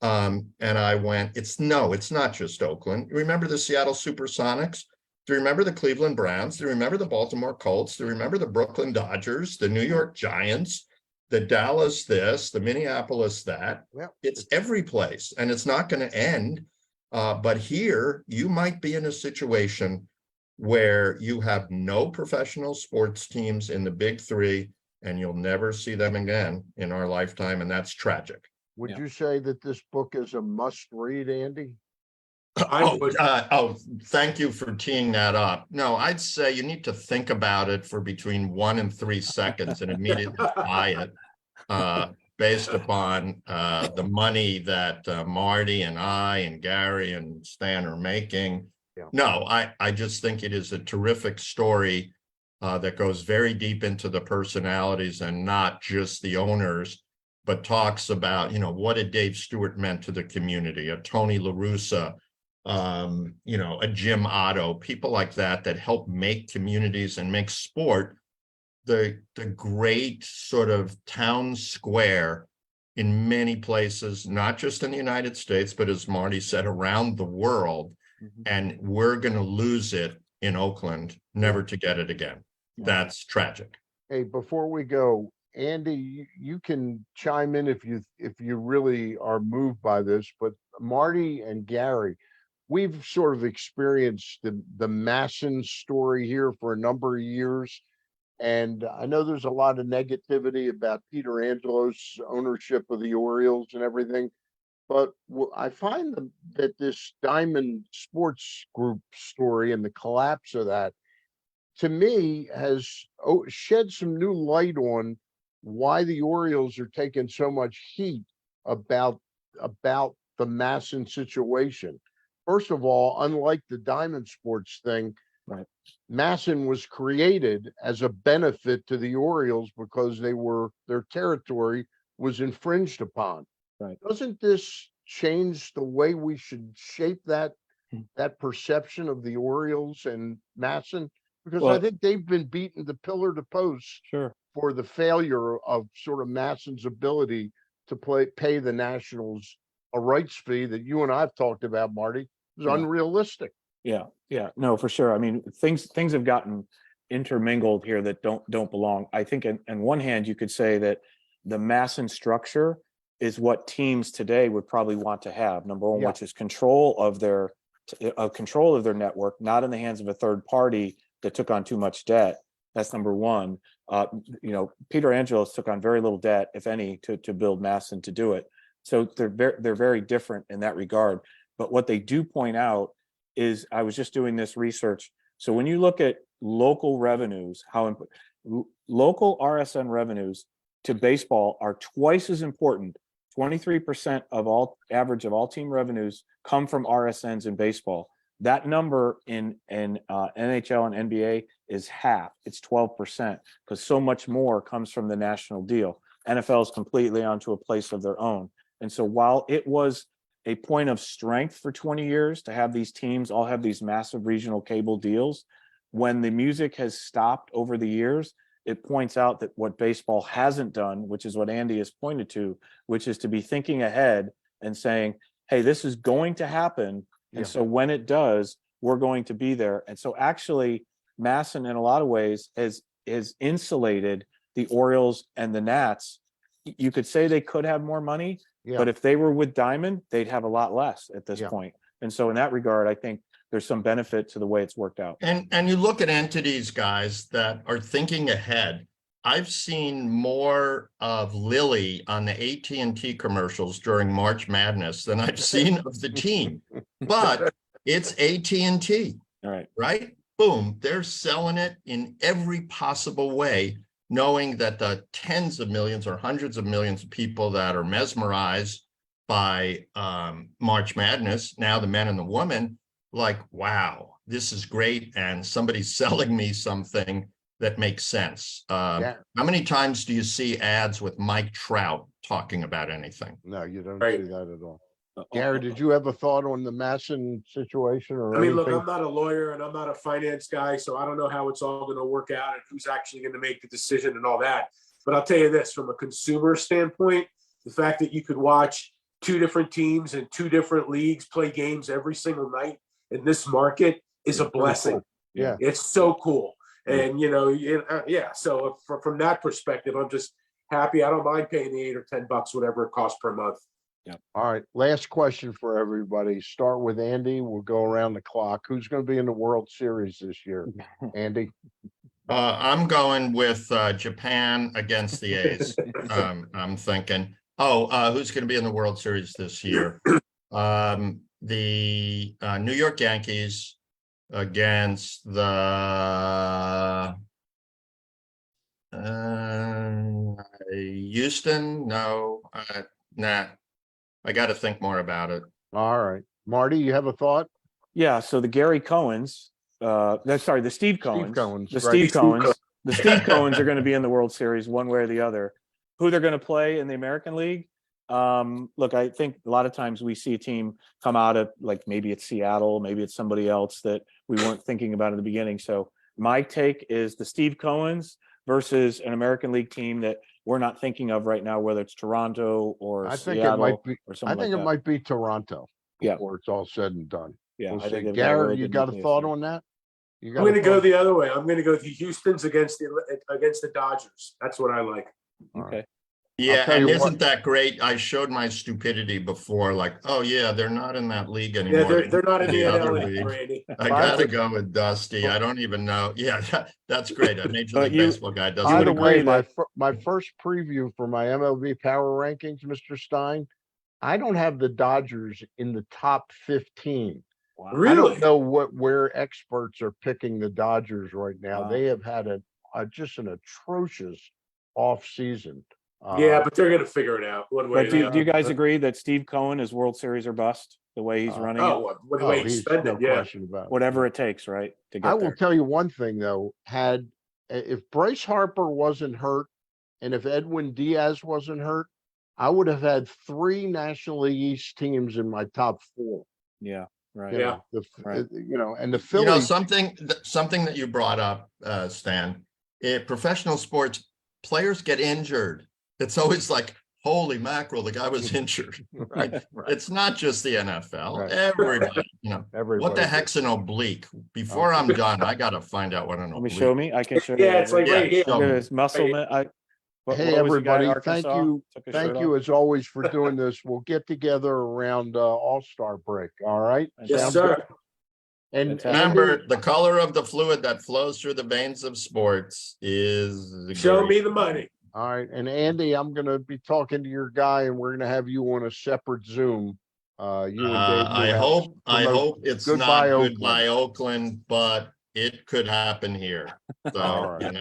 And I went, it's not just Oakland. Remember the Seattle Supersonics? Do you remember the Cleveland Browns? Do you remember the Baltimore Colts? Do you remember the Brooklyn Dodgers, the New York Giants, the Dallas this, the Minneapolis that?
Yep.
It's every place, and it's not going to end. But here, you might be in a situation where you have no professional sports teams in the big three, and you'll never see them again in our lifetime, and that's tragic.
Would
Yeah.
you say that this book is a must read, Andy?
Thank you for teeing that up. No, I'd say you need to think about it for between 1 and 3 seconds and immediately buy it, based upon the money that Marty and I and Gary and Stan are making.
Yeah.
No, I just think it is a terrific story that goes very deep into the personalities and not just the owners, but talks about, you know, what a Dave Stewart meant to the community, a Tony La Russa, you know, a Jim Otto, people like that help make communities and make sport the great sort of town square in many places, not just in the United States, but as Marty said, around the world.
Mhm.
And we're going to lose it in Oakland, never to get it again.
Yeah.
That's tragic.
Hey, before we go, Andy, you can chime in if you really are moved by this, but Marty and Gary, we've sort of experienced the Masson story here for a number of years. And I know there's a lot of negativity about Peter Angelo's ownership of the Orioles and everything. But I find that this Diamond Sports Group story and the collapse of that, to me, has shed some new light on why the Orioles are taking so much heat about the Masson situation. First of all, unlike the Diamond Sports thing,
Right.
Masson was created as a benefit to the Orioles because their territory was infringed upon.
Right.
Doesn't this change the way we should shape that perception of the Orioles and Masson? Because I
Well-
think they've been beaten to pillar to post
Sure.
for the failure of sort of Masson's ability to pay the Nationals a rights fee that you and I've talked about, Marty, is
Yeah.
unrealistic.
Yeah, no, for sure. I mean, things have gotten intermingled here that don't belong. I think on one hand, you could say that the Masson structure is what teams today would probably want to have. Number one,
Yeah.
which is control of their network, not in the hands of a third party that took on too much debt. That's number one. You know, Peter Angelos took on very little debt, if any, to build Masson to do it. So they're very different in that regard. But what they do point out is, I was just doing this research. So when you look at local revenues, local RSN revenues to baseball are twice as important. 23% of all team revenues come from RSNs in baseball. That number in NHL and NBA is half. It's 12%, because so much more comes from the national deal. NFL is completely onto a place of their own. And so while it was a point of strength for 20 years to have these teams all have these massive regional cable deals, when the music has stopped over the years, it points out that what baseball hasn't done, which is what Andy has pointed to, which is to be thinking ahead and saying, hey, this is going to happen. And so when it does, we're going to be there. And so actually, Masson, in a lot of ways, has insulated the Orioles and the Nats. You could say they could have more money, but if they were with Diamond, they'd have a lot less at this point. And so in that regard, I think there's some benefit to the way it's worked out.
And you look at entities, guys, that are thinking ahead. I've seen more of Lily on the AT&T commercials during March Madness than I've seen of the team. But it's AT&T,
All right.
right? Boom, they're selling it in every possible way, knowing that the tens of millions or hundreds of millions of people that are mesmerized by March Madness, now the men and the women, like, wow, this is great. And somebody's selling me something that makes sense.
Yeah.
How many times do you see ads with Mike Trout talking about anything?
No, you don't
Right.
see that at all. Gary, did you have a thought on the Masson situation or
I mean, look,
anything?
I'm not a lawyer and I'm not a finance guy, so I don't know how it's all going to work out and who's actually going to make the decision and all that. But I'll tell you this, from a consumer standpoint, the fact that you could watch two different teams and two different leagues play games every single night in this market is a
Pretty
blessing.
cool. Yeah.
It's so cool. And, yeah. So from that perspective, I'm just happy. I don't mind paying the $8 or $10, whatever it costs per month.
All right. Last question for everybody. Start with Andy. We'll go around the clock. Who's going to be in the World Series this year? Andy?
I'm going with Japan against the A's. I'm thinking, who's going to be in the World Series this year? The New York Yankees against the Houston. No, nah. I got to think more about it.
All right. Marty, you have a thought?
Yeah. So the Gary Cohens, the Steve Cohens,
Cohens,
the
right.
Steve
Steve
Cohens, the Steve Cohens are going to be in the World Series one way or the other. Who they're going to play in the American League? Look, I think a lot of times we see a team come out of, like, maybe it's Seattle, maybe it's somebody else that we weren't thinking about in the beginning. So my take is the Steve Cohens versus an American League team that we're not thinking of right now, whether it's Toronto or
I think
Seattle
it might be.
or
I
something
think
like
it
that.
might be Toronto.
Yeah.
Before it's all said and done.
Yeah,
We'll
I
see.
think they've got a
Gary,
really
you
good
got a
nucleus
thought
there.
on that? You
I'm
got
going
a
to go
thought?
the other way. I'm going to go the Houston's against the Dodgers. That's what I like.
All right.
Okay.
Yeah,
tell
and
you
isn't
what-
that great? I showed my stupidity before, like, oh yeah, they're not in that league
Yeah,
anymore.
they're not in the
other
NL
league.
anymore, Randy.
I
By
gotta
the-
go with Dusty. I don't even know. Yeah, that's great. A Major
But
League
you-
Baseball guy doesn't.
By
would
the way,
agree that-
my first preview for my MLB power rankings, Mr. Stein, I don't have the Dodgers in the top 15.
Wow.
I
Really?
don't know where experts are picking the Dodgers right now.
Wow.
They have had just an atrocious off season.
Yeah, but they're going to figure it out one way.
But
or
do
the
you
other.
guys agree that Steve Cohen is World Series or bust the way he's running it?
Oh, with the way he's
he's
spending,
no
yeah.
question about it.
Whatever it takes, right? To
I
get
will
there.
tell you one thing though, if Bryce Harper wasn't hurt and if Edwin Diaz wasn't hurt, I would have had 3 National League East teams in my top 4.
Yeah. Right.
You
Yeah.
know,
Right.
and the
You know,
Phillies.
something that you brought up, Stan. In professional sports, players get injured. It's always like, holy mackerel, the guy was injured.
Right, right.
It's not just the NFL.
Right.
Everybody,
Everybody.
what the heck's an oblique? Before I'm done, I gotta find out what an
Let me
oblique.
show me. I can show you.
Yeah, it's like right here.
show
Look at
me.
this muscle.
Hey,
what was the guy
everybody,
in
thank
Arkansas?
you.
Took his
Thank
shirt
you
off?
as always for doing this. We'll get together around All-Star break. All right.
Yes,
Sound
sir.
good? And
Fantastic.
Remember, the color of the fluid that flows through the veins of sports is
Show
green.
me the money.
All right, and Andy, I'm gonna be talking to your guy, and we're gonna have you on a separate Zoom. You and Dave.
I
Newhouse
hope
promote
it's
Goodbye,
not
Oakland.
goodbye Oakland, but it could happen here. So
All right.
you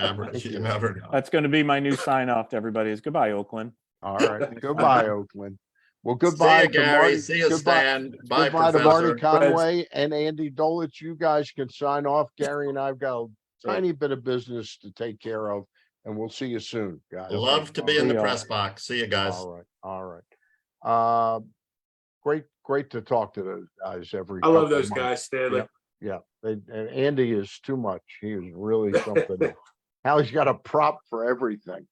never know.
That's going to be my new sign off to everybody is goodbye, Oakland.
All right, goodbye, Oakland. Well,
See
goodbye
you,
to
Gary.
Marty.
See you,
goodbye,
Stan. Bye,
goodbye to Marty
Professor.
Conway and Andy Dolich. You guys can sign off. Gary and I've got a tiny bit of business to take care of, and we'll see you soon, guys.
Love to be in
See
the
y'all.
press box. See you guys.
All right. Great to talk to those guys every.
I love
couple
those
months.
guys, Stanley.
Yeah, and Andy is too much. He is really something. How he's got a prop for everything,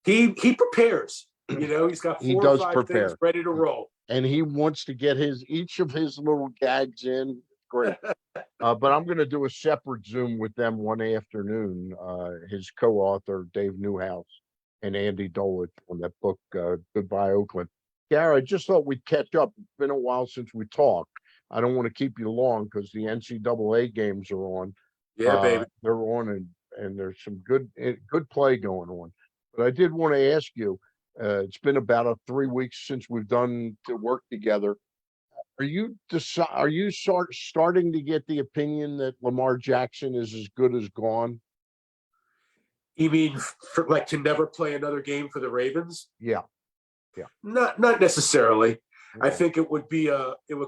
He prepares. You know, he's got
He
4
does
or 5
prepare.
things ready to roll.
and he wants to get each of his little gags in. Great. But I'm going to do a separate Zoom with them one afternoon. His co-author Dave Newhouse and Andy Dolich on that book, Goodbye Oakland. Gary, I just thought we'd catch up. It's been a while since we talked. I don't want to keep you long because the NCAA games are on.
Yeah, baby.
They're on, and there's some good play going on. But I did want to ask you, it's been about 3 weeks since we've done to work together. Are you starting to get the opinion that Lamar Jackson is as good as gone?
You mean for, like, to never play another game for the Ravens?
Yeah.
Not necessarily. I
Okay.
think it would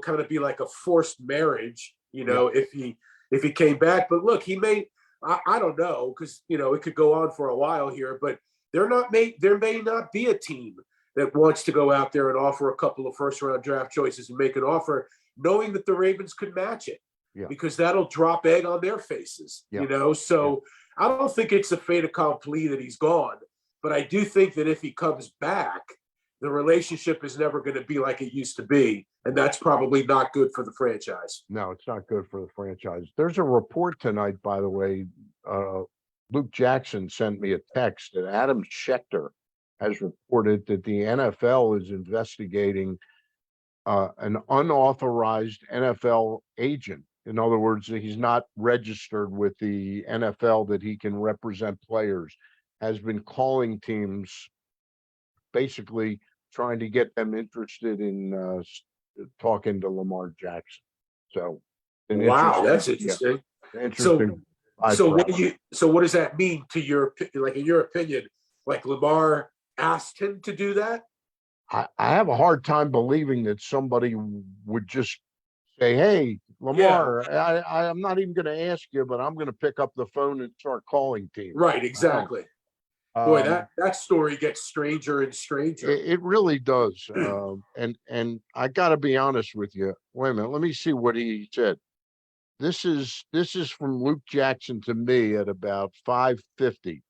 kind of be like a forced marriage, if he came back. But look, I don't know, because it could go on for a while here, but there may not be a team that wants to go out there and offer a couple of first round draft choices and make an offer, knowing that the Ravens could match it.
Yeah.
Because that'll drop egg on their faces,
Yeah.
So I don't think it's a fait accompli that he's gone, but I do think that if he comes back, the relationship is never going to be like it used to be. And that's probably not good for the franchise.
No, it's not good for the franchise. There's a report tonight, by the way. Luke Jackson sent me a text that Adam Schefter has reported that the NFL is investigating an unauthorized NFL agent. In other words, he's not registered with the NFL that he can represent players, has been calling teams, basically trying to get them interested in talking to Lamar Jackson. So,
Wow, that's interesting.
Yeah, interesting.
So what does that mean to in your opinion, like Lamar asked him to do that?
I have a hard time believing that somebody would just say, "Hey, Lamar, I'm not even going to ask you, but I'm going to pick up the phone and start calling teams."
Right, exactly. Boy, that story gets stranger and stranger.
It really does. And I got to be honest with you. Wait a minute. Let me see what he said. This is from Luke Jackson to me at about 5:50.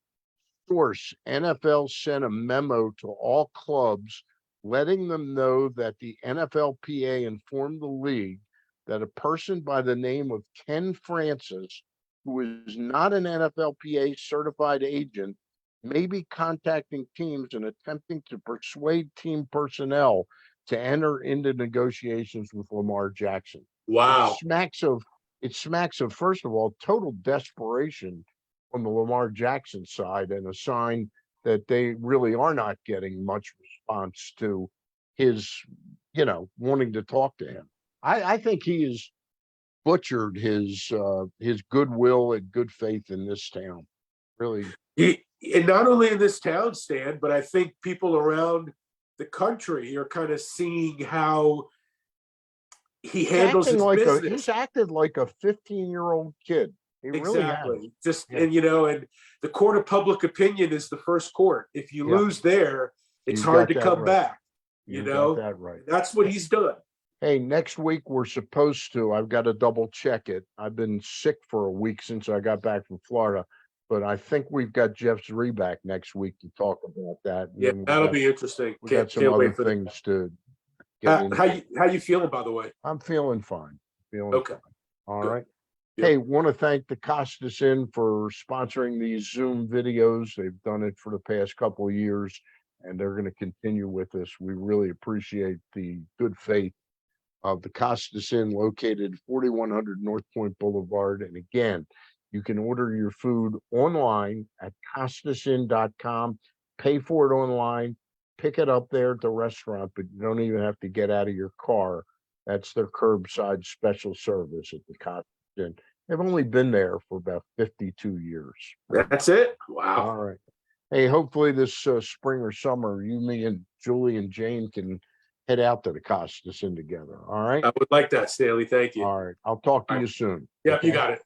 Source: NFL sent a memo to all clubs letting them know that the NFLPA informed the league that a person by the name of Ken Francis, who is not an NFLPA certified agent, may be contacting teams and attempting to persuade team personnel to enter into negotiations with Lamar Jackson.
Wow.
It smacks of, first of all, total desperation on the Lamar Jackson side, and a sign that they really are not getting much response to his, wanting to talk to him. I think he has butchered his goodwill and good faith in this town. Really.
And not only in this town, Stan, but I think people around the country are kind of seeing how he handles his business.
He's acted like a 15-year-old kid. He really has.
And the court of public opinion is the first court. If you lose there, it's hard to come back.
Got that right.
That's what he's done.
Hey, next week I've got to double check it. I've been sick for a week since I got back from Florida, but I think we've got Jeff Zri back next week to talk about that.
Yeah, that'll be interesting.
We got some other things to get into.
How you feeling, by the way?
I'm feeling fine.
Okay.
Fine. All
Good.
right.
Yep.
Hey, want to thank the Costas Inn for sponsoring these Zoom videos. They've done it for the past couple of years, and they're going to continue with us. We really appreciate the good faith of the Costas Inn, located 4100 North Point Boulevard. And again, you can order your food online at costasinn.com, pay for it online, pick it up there at the restaurant, but you don't even have to get out of your car. That's their curbside special service at the Costas Inn. They've only been there for about 52 years.
That's it? Wow.
All right. Hey, hopefully this spring or summer, you, me, and Julie and Jane can head out to the Costas Inn together. All right.
I would like that, Stanley. Thank you.
All right. I'll talk to you soon.
Yep, you got it.